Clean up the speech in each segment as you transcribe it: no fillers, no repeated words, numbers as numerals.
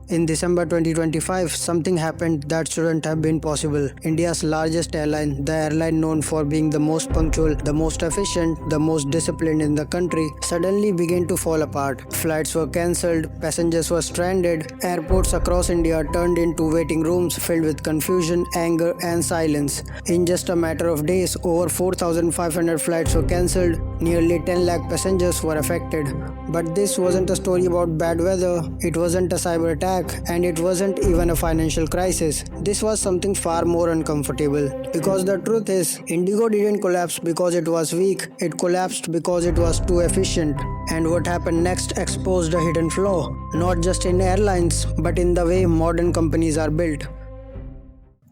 In December 2025, something happened that shouldn't have been possible. India's largest airline, the airline known for being the most punctual, the most efficient, the most disciplined in the country, suddenly began to fall apart. Flights were cancelled, passengers were stranded, airports across India turned into waiting rooms filled with confusion, anger, and silence. In just a matter of days, over 4,500 flights were cancelled, nearly 10 lakh passengers were affected. But this wasn't a story about bad weather, it wasn't a cyber attack, and it wasn't even a financial crisis. This was something far more uncomfortable. Because the truth is, Indigo didn't collapse because it was weak, it collapsed because it was too efficient. And what happened next exposed a hidden flaw, not just in airlines, but in the way modern companies are built.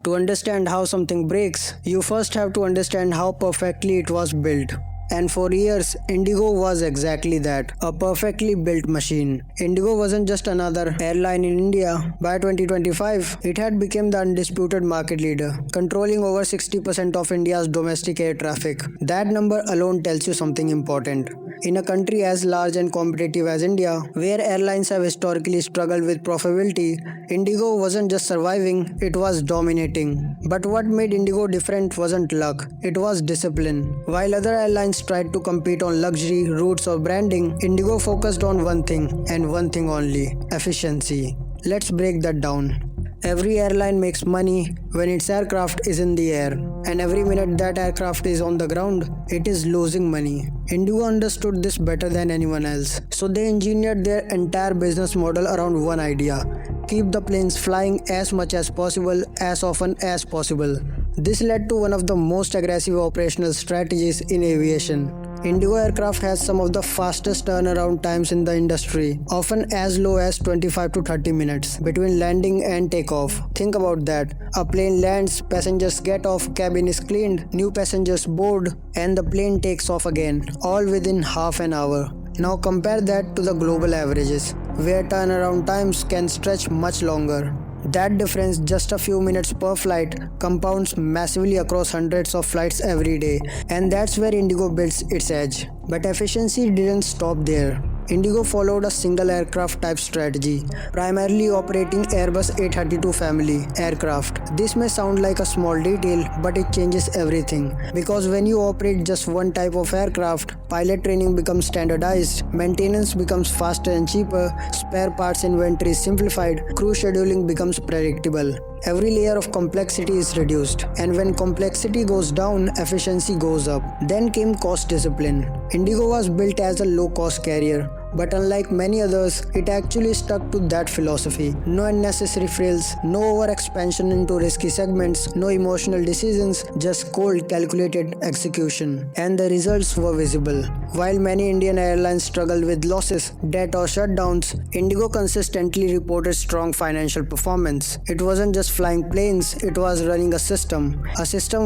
To understand how something breaks, you first have to understand how perfectly it was built. And for years, Indigo was exactly that, a perfectly built machine. Indigo wasn't just another airline in India. By 2025, it had become the undisputed market leader, controlling over 60% of India's domestic air traffic. That number alone tells you something important. In a country as large and competitive as India, where airlines have historically struggled with profitability, Indigo wasn't just surviving, it was dominating. But what made Indigo different wasn't luck, it was discipline. While other airlines tried to compete on luxury, routes, or branding, Indigo focused on one thing, and one thing only: efficiency. Let's break that down. Every airline makes money when its aircraft is in the air, and every minute that aircraft is on the ground, it is losing money. Indigo understood this better than anyone else, so they engineered their entire business model around one idea: keep the planes flying as much as possible, as often as possible. This led to one of the most aggressive operational strategies in aviation. Indigo aircraft has some of the fastest turnaround times in the industry, often as low as 25 to 30 minutes between landing and takeoff. Think about that. A plane lands, passengers get off, cabin is cleaned, new passengers board, and the plane takes off again, all within half an hour. Now compare that to the global averages, where turnaround times can stretch much longer. That difference, just a few minutes per flight, compounds massively across hundreds of flights every day, and that's where Indigo builds its edge. But efficiency didn't stop there. Indigo followed a single aircraft type strategy, primarily operating Airbus A320 family aircraft. This may sound like a small detail, but it changes everything. Because when you operate just one type of aircraft, pilot training becomes standardized, maintenance becomes faster and cheaper, spare parts inventory is simplified, crew scheduling becomes predictable. Every layer of complexity is reduced, and when complexity goes down, efficiency goes up. Then came cost discipline. Indigo was built as a low-cost carrier, but unlike many others, it actually stuck to that philosophy. No unnecessary frills, no overexpansion into risky segments, no emotional decisions, just cold, calculated execution. And the results were visible. While many Indian airlines struggled with losses, debt, or shutdowns, Indigo consistently reported strong financial performance. It wasn't just flying planes, it was running a system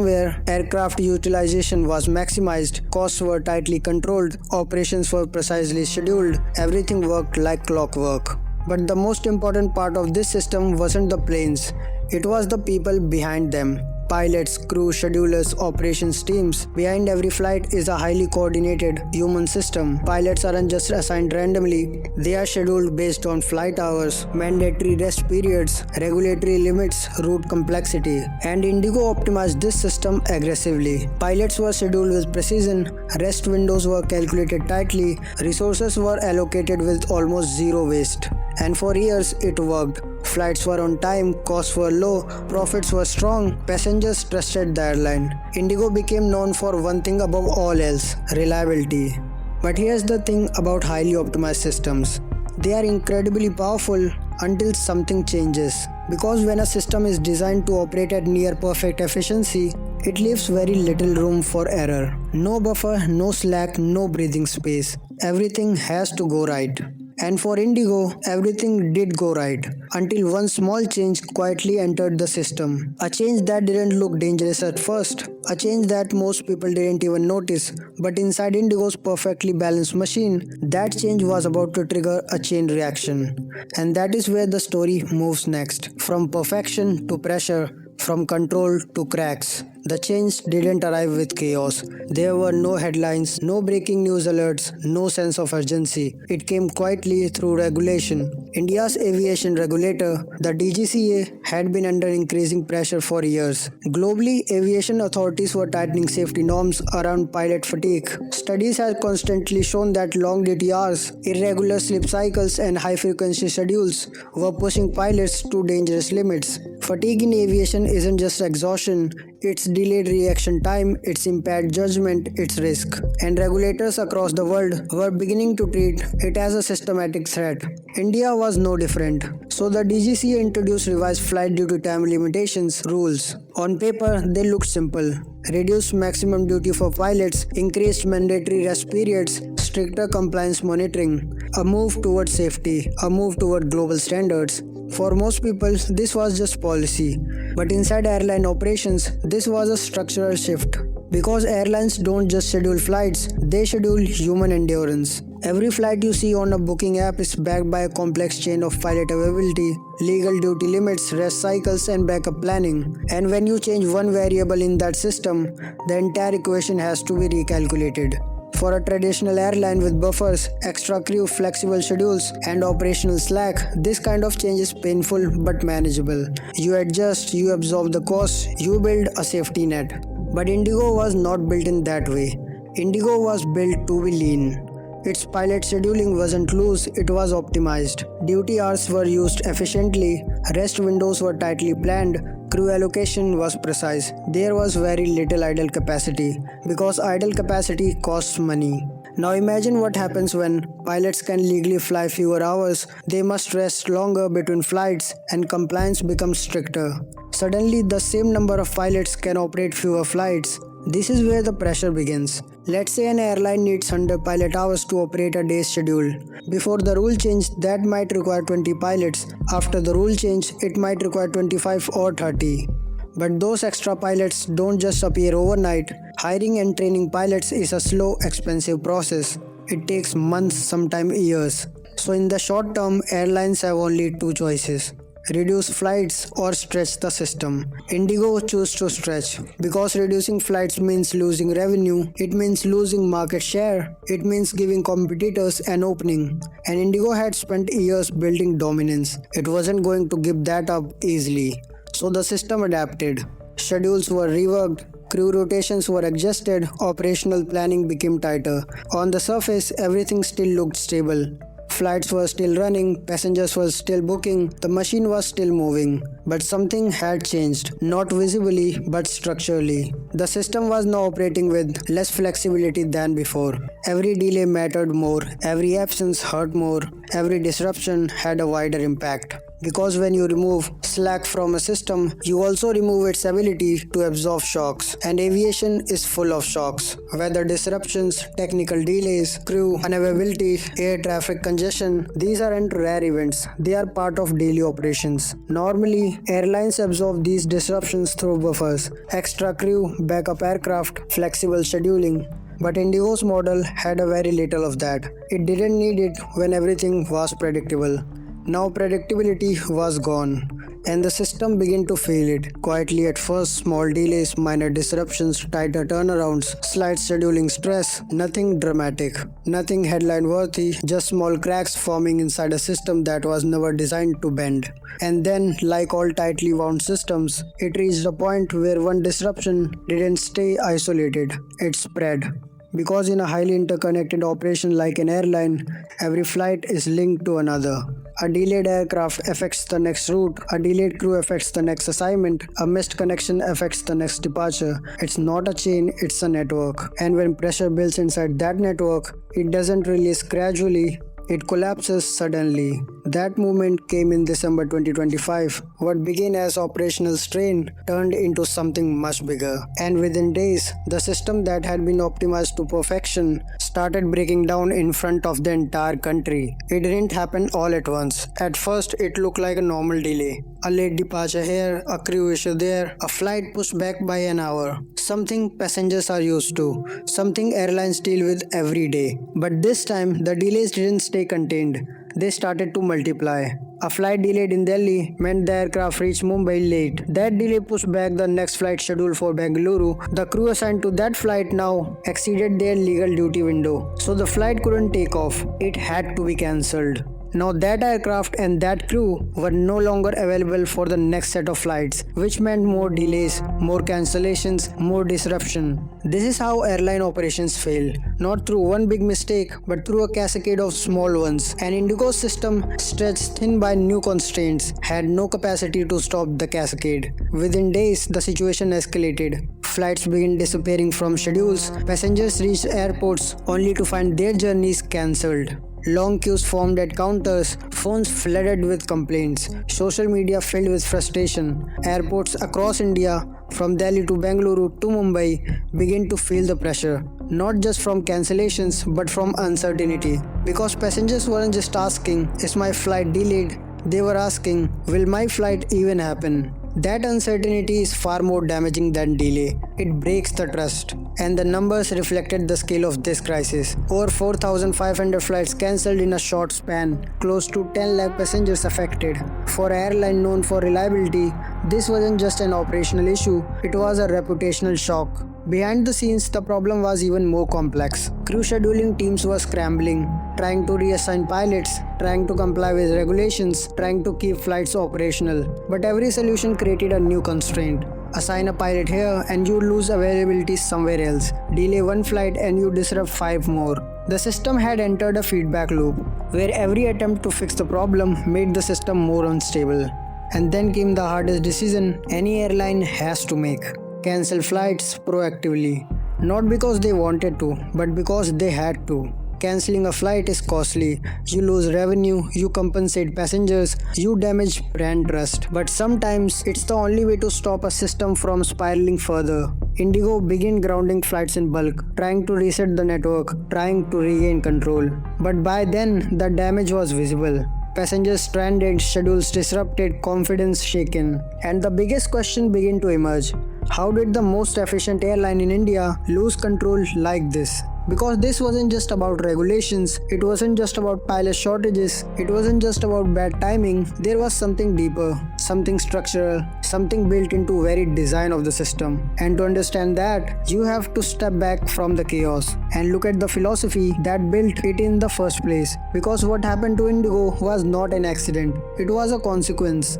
where aircraft utilization was maximized, costs were tightly controlled, operations were precisely scheduled, everything worked like clockwork. But the most important part of this system wasn't the planes, it was the people behind them. Pilots, crew, schedulers, operations teams. Behind every flight is a highly coordinated human system. Pilots aren't just assigned randomly, they are scheduled based on flight hours, mandatory rest periods, regulatory limits, route complexity. And Indigo optimized this system aggressively. Pilots were scheduled with precision, rest windows were calculated tightly, resources were allocated with almost zero waste. And for years it worked. Flights were on time, costs were low, profits were strong, passengers trusted the airline. Indigo became known for one thing above all else: reliability. But here's the thing about highly optimized systems. They are incredibly powerful until something changes. Because when a system is designed to operate at near perfect efficiency, it leaves very little room for error. No buffer, no slack, no breathing space. Everything has to go right. And for Indigo, everything did go right, until one small change quietly entered the system. A change that didn't look dangerous at first, a change that most people didn't even notice, but inside Indigo's perfectly balanced machine, that change was about to trigger a chain reaction. And that is where the story moves next, from perfection to pressure, from control to cracks. The change didn't arrive with chaos. There were no headlines, no breaking news alerts, no sense of urgency. It came quietly through regulation. India's aviation regulator, the DGCA, had been under increasing pressure for years. Globally, aviation authorities were tightening safety norms around pilot fatigue. Studies have constantly shown that long duty hours, irregular sleep cycles, and high frequency schedules were pushing pilots to dangerous limits. Fatigue in aviation isn't just exhaustion, it's delayed reaction time, it's impaired judgment, it's risk. And regulators across the world were beginning to treat it as a systematic threat. India was no different. So the DGCA introduced revised flight duty time limitations rules. On paper, they looked simple. Reduced maximum duty for pilots, increased mandatory rest periods, stricter compliance monitoring, a move towards safety, a move toward global standards. For most people, this was just policy. But inside airline operations, this was a structural shift. Because airlines don't just schedule flights, they schedule human endurance. Every flight you see on a booking app is backed by a complex chain of pilot availability, legal duty limits, rest cycles, and backup planning. And when you change one variable in that system, the entire equation has to be recalculated. For a traditional airline with buffers, extra crew, flexible schedules, and operational slack, this kind of change is painful but manageable. You adjust, you absorb the costs, you build a safety net. But Indigo was not built in that way. Indigo was built to be lean. Its pilot scheduling wasn't loose, it was optimized. Duty hours were used efficiently, rest windows were tightly planned, crew allocation was precise. There was very little idle capacity, because idle capacity costs money. Now imagine what happens when pilots can legally fly fewer hours, they must rest longer between flights, and compliance becomes stricter. Suddenly, the same number of pilots can operate fewer flights. This is where the pressure begins. Let's say an airline needs 100 pilot hours to operate a day's schedule. Before the rule change, that might require 20 pilots. After the rule change, it might require 25 or 30. But those extra pilots don't just appear overnight. Hiring and training pilots is a slow, expensive process. It takes months, sometimes years. So in the short term, airlines have only two choices: reduce flights or stretch the system. Indigo chose to stretch because reducing flights means losing revenue, it means losing market share, it means giving competitors an opening. And Indigo had spent years building dominance. It wasn't going to give that up easily. So the system adapted. Schedules were reworked, crew rotations were adjusted, operational planning became tighter. On the surface, everything still looked stable. Flights were still running, passengers were still booking, the machine was still moving. But something had changed, not visibly but structurally. The system was now operating with less flexibility than before. Every delay mattered more, every absence hurt more, every disruption had a wider impact. Because when you remove slack from a system, you also remove its ability to absorb shocks. And aviation is full of shocks. Weather disruptions, technical delays, crew unavailability, air traffic congestion, these aren't rare events. They are part of daily operations. Normally, airlines absorb these disruptions through buffers, extra crew, backup aircraft, flexible scheduling. But Indigo's model had a very little of that. It didn't need it when everything was predictable. Now predictability was gone, and the system began to feel it. Quietly at first, small delays, minor disruptions, tighter turnarounds, slight scheduling stress, nothing dramatic, nothing headline worthy, just small cracks forming inside a system that was never designed to bend. And then, like all tightly wound systems, it reached a point where one disruption didn't stay isolated, it spread. Because in a highly interconnected operation like an airline, every flight is linked to another. A delayed aircraft affects the next route, a delayed crew affects the next assignment, a missed connection affects the next departure. It's not a chain, it's a network. And when pressure builds inside that network, it doesn't release gradually, it collapses suddenly. That moment came in December 2025. What began as operational strain turned into something much bigger. And within days, the system that had been optimized to perfection started breaking down in front of the entire country. It didn't happen all at once. At first, it looked like a normal delay. A late departure here, a crew issue there, a flight pushed back by an hour. Something passengers are used to, something airlines deal with every day. But this time, the delays didn't stay contained. They started to multiply. A flight delayed in Delhi meant the aircraft reached Mumbai late. That delay pushed back the next flight scheduled for Bengaluru. The crew assigned to that flight now exceeded their legal duty window, so the flight couldn't take off. It had to be cancelled. Now that aircraft and that crew were no longer available for the next set of flights, which meant more delays, more cancellations, more disruption. This is how airline operations fail, not through one big mistake, but through a cascade of small ones. An Indigo's system, stretched thin by new constraints, had no capacity to stop the cascade. Within days, the situation escalated. Flights began disappearing from schedules, passengers reached airports only to find their journeys cancelled. Long queues formed at counters, phones flooded with complaints, social media filled with frustration. Airports across India, from Delhi to Bengaluru to Mumbai, began to feel the pressure, not just from cancellations but from uncertainty. Because passengers weren't just asking, "Is my flight delayed?" They were asking, "Will my flight even happen?" That uncertainty is far more damaging than delay. It breaks the trust. And the numbers reflected the scale of this crisis. Over 4,500 flights cancelled in a short span, close to 10 lakh passengers affected. For an airline known for reliability, this wasn't just an operational issue, it was a reputational shock. Behind the scenes, the problem was even more complex. Crew scheduling teams were scrambling, trying to reassign pilots, trying to comply with regulations, trying to keep flights operational. But every solution created a new constraint. Assign a pilot here and you lose availability somewhere else. Delay one flight and you disrupt 5 more. The system had entered a feedback loop, where every attempt to fix the problem made the system more unstable. And then came the hardest decision any airline has to make. Cancel flights proactively. Not because they wanted to, but because they had to. Cancelling a flight is costly. You lose revenue, you compensate passengers, you damage brand trust. But sometimes it's the only way to stop a system from spiraling further. Indigo began grounding flights in bulk, trying to reset the network, trying to regain control. But by then, the damage was visible. Passengers stranded, schedules disrupted, confidence shaken. And the biggest question began to emerge. How did the most efficient airline in India lose control like this? Because this wasn't just about regulations, it wasn't just about pilot shortages, it wasn't just about bad timing, there was something deeper, something structural, something built into very design of the system. And to understand that, you have to step back from the chaos and look at the philosophy that built it in the first place. Because what happened to Indigo was not an accident, it was a consequence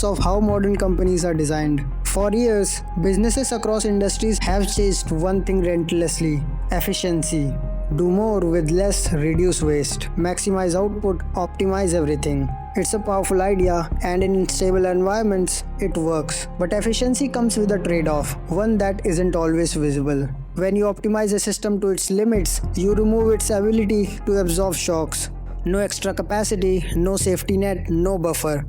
of how modern companies are designed. For years, businesses across industries have chased one thing relentlessly: efficiency. Do more with less, reduce waste, maximize output, optimize everything. It's a powerful idea, and in stable environments, it works. But efficiency comes with a trade-off, one that isn't always visible. When you optimize a system to its limits, you remove its ability to absorb shocks. No extra capacity, no safety net, no buffer.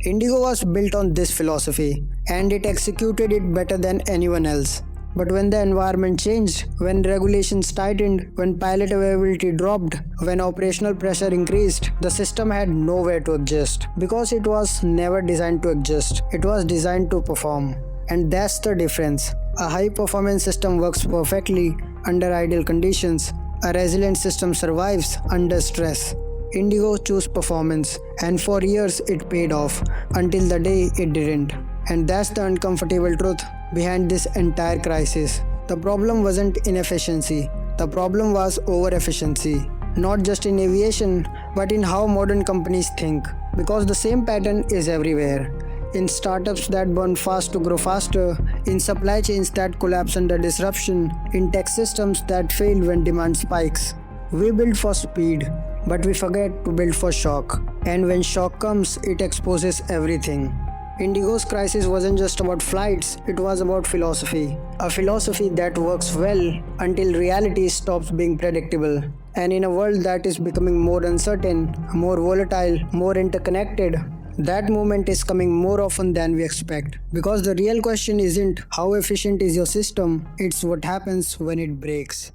Indigo was built on this philosophy, and it executed it better than anyone else. But when the environment changed, when regulations tightened, when pilot availability dropped, when operational pressure increased, the system had nowhere to adjust. Because it was never designed to adjust, it was designed to perform. And that's the difference. A high-performance system works perfectly under ideal conditions. A resilient system survives under stress. Indigo chose performance, and for years it paid off, until the day it didn't. And that's the uncomfortable truth behind this entire crisis. The problem wasn't inefficiency, the problem was over-efficiency. Not just in aviation, but in how modern companies think. Because the same pattern is everywhere. In startups that burn fast to grow faster, in supply chains that collapse under disruption, in tech systems that fail when demand spikes. We build for speed, but we forget to build for shock. And when shock comes, it exposes everything. Indigo's crisis wasn't just about flights, it was about philosophy. A philosophy that works well until reality stops being predictable. And in a world that is becoming more uncertain, more volatile, more interconnected, that moment is coming more often than we expect. Because the real question isn't how efficient is your system, it's what happens when it breaks.